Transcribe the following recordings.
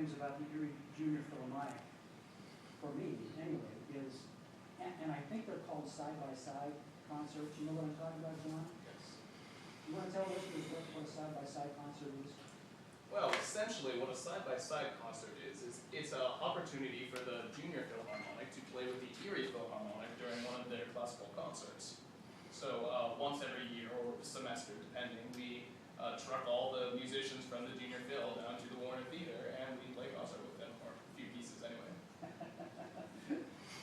things about the Erie Junior Philharmonic, for me anyway, is, and I think they're called side-by-side concerts. You know what I'm talking about, John? Yes. You want to tell listeners what a side-by-side concert is? Well, essentially what a side-by-side concert is it's an opportunity for the Junior Philharmonic to play with the Erie Philharmonic during one of their classical concerts. So once every year or semester, depending, we truck all the musicians from the Junior Phil down to the Warner Theater and we play concert with them, or a few pieces anyway.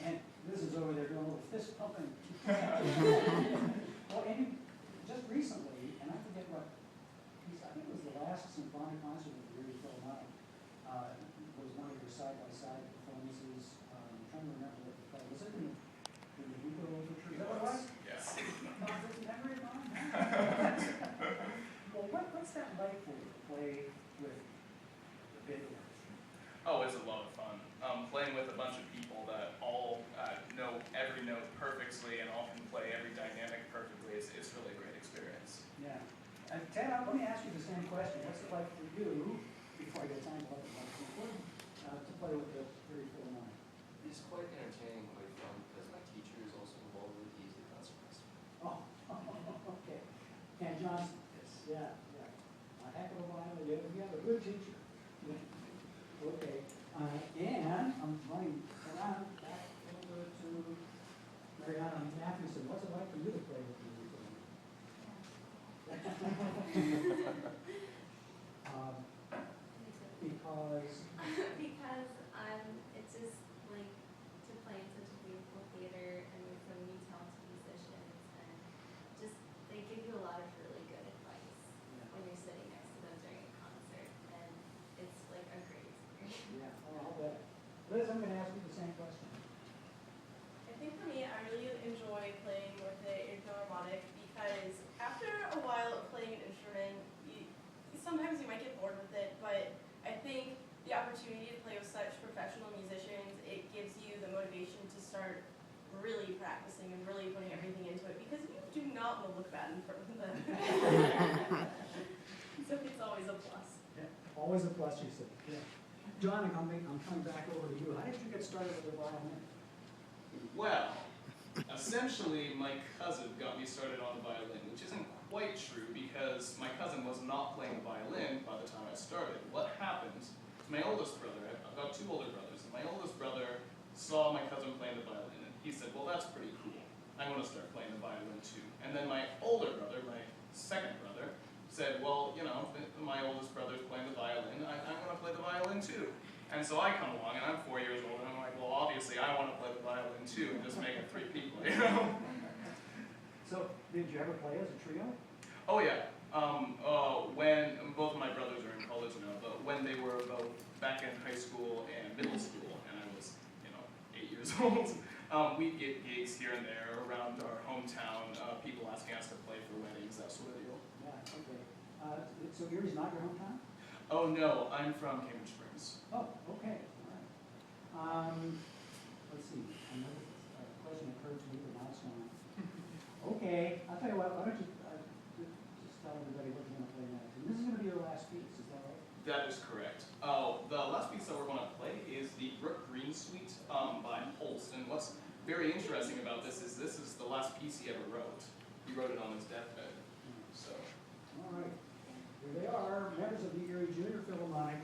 And this is over there doing a little fist pumping. Well, and just recently, and I forget what, I think it was the last symphonic concert of the Erie Philharmonic, was one of your side-by-side performances. I'm trying to remember what it was. Was it in the Hugo Overture? Is that what it was? Yes. Memory of mine? Well, what's that like for you to play with the big orchestra? Oh, it's a lot of fun. Playing with a bunch of people that all know every note perfectly and all can play every dynamic perfectly, it's really a great experience. Yeah. And Ted, let me ask you the same question. What's it like for you, before I get time to let the to play with the Erie Philharmonic? It's quite entertaining, quite fun, because my teacher is also involved with the music concertmaster. Oh, okay. Ken Johnson? Yes. Yeah, yeah. A heck of a violin. You have a good teacher. Okay. And I'm running around back over to Mariana Matthewson. What's it like for you to play with the Erie Philharmonic? Because it's just like to play in such a beautiful theater and with so many talented musicians, and just they give you a lot of really good advice when you're sitting next to them during a concert, and it's like a great experience. Yeah, I'll bet. Liz, I'm going to ask you the same question. I think for me, I really enjoy playing with the Erie Philharmonic because after a while of playing an instrument, sometimes you might get bored with it, but I think the opportunity to play with such professional musicians, it gives you the motivation to start really practicing and really putting everything into it, because you do not want to look bad in front of them. So it's always a plus. Yeah, always a plus, you said. Yeah. John, I'm coming back over to you. How did you get started with the violin? Well, essentially my cousin got me started on the violin, which isn't quite true because my cousin was not playing the violin by the time I started. What happened is my oldest brother, I've got two older brothers, and my oldest brother saw my cousin playing the violin and he said, well, that's pretty cool. I'm going to start playing the violin too. And then my older brother, my second brother, said, well, you know, my oldest brother's playing the violin, I'm going to play the violin too. And so I come along, and I'm 4 years old, and I'm like, well, obviously I want to play the violin too, and just make it three people, you know? So, did you ever play as a trio? Oh yeah. When both of my brothers are in college now, but when they were both back in high school and middle school, and I was, 8 years old, we'd get gigs here and there around our hometown, people asking us to play for weddings, that sort of deal. Yeah, okay. So Erie's not your hometown? Oh no, I'm from Cambridge Springs. Oh, okay, all right. Let's see, another question occurred to me, but now it's gone. Okay, I'll tell you what, why don't you just tell everybody what you're going to play next. And this is going to be your last piece, is that right? That is correct. The last piece that we're going to play is the Brook Green Suite by Holst. And what's very interesting about this is the last piece he ever wrote. He wrote it on his deathbed. So. All right. Here they are, members of the Erie Junior Philharmonic.